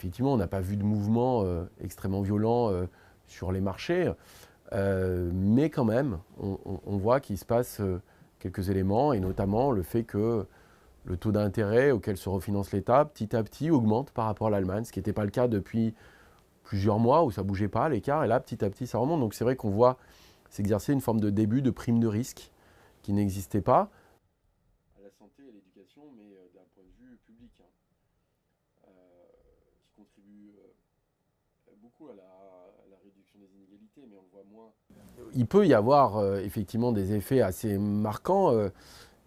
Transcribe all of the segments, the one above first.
effectivement, on n'a pas vu de mouvement extrêmement violent sur les marchés, mais quand même, on voit qu'il se passe quelques éléments, et notamment le fait que le taux d'intérêt auquel se refinance l'État, petit à petit, augmente par rapport à l'Allemagne, ce qui n'était pas le cas depuis plusieurs mois où ça ne bougeait pas, l'écart, et là, petit à petit, ça remonte. Donc c'est vrai qu'on voit s'exercer une forme de début de prime de risque qui n'existait pas. À la santé et à l'éducation, mais d'un point de vue public, qui contribue beaucoup à la réduction des inégalités, mais on le voit moins. Il peut y avoir effectivement des effets assez marquants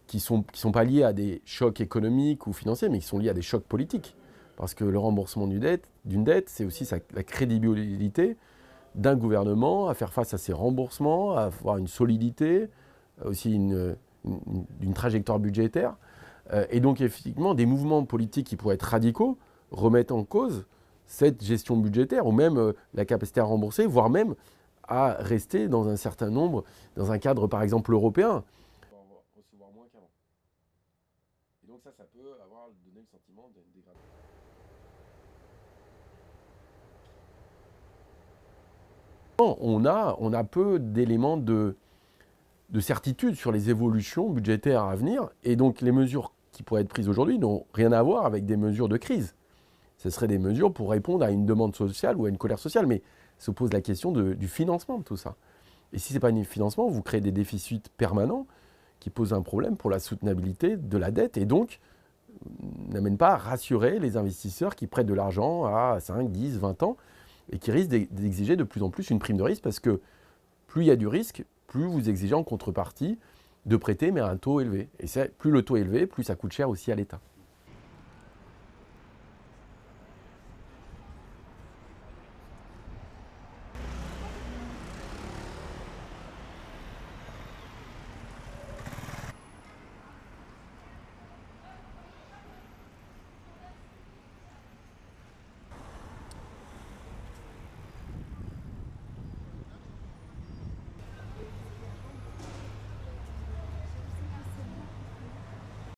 qui sont pas liés à des chocs économiques ou financiers, mais qui sont liés à des chocs politiques. Parce que le remboursement d'une dette, c'est aussi la crédibilité d'un gouvernement à faire face à ses remboursements, à avoir une solidité, aussi une trajectoire budgétaire. Et donc, effectivement, des mouvements politiques qui pourraient être radicaux remettent en cause cette gestion budgétaire, ou même la capacité à rembourser, voire même à rester dans un certain nombre, dans un cadre par exemple européen. Recevoir moins qu'avant. Et donc ça peut donner le sentiment d'une dégradation. On a peu d'éléments de certitude sur les évolutions budgétaires à venir, et donc les mesures qui pourraient être prises aujourd'hui n'ont rien à voir avec des mesures de crise. Ce seraient des mesures pour répondre à une demande sociale ou à une colère sociale, mais se pose la question du financement de tout ça. Et si ce n'est pas un financement, vous créez des déficits permanents qui posent un problème pour la soutenabilité de la dette, et donc n'amènent pas à rassurer les investisseurs qui prêtent de l'argent à 5, 10, 20 ans, et qui risquent d'exiger de plus en plus une prime de risque, parce que plus il y a du risque, plus vous exigez en contrepartie de prêter, mais à un taux élevé. Et plus le taux est élevé, plus ça coûte cher aussi à l'État.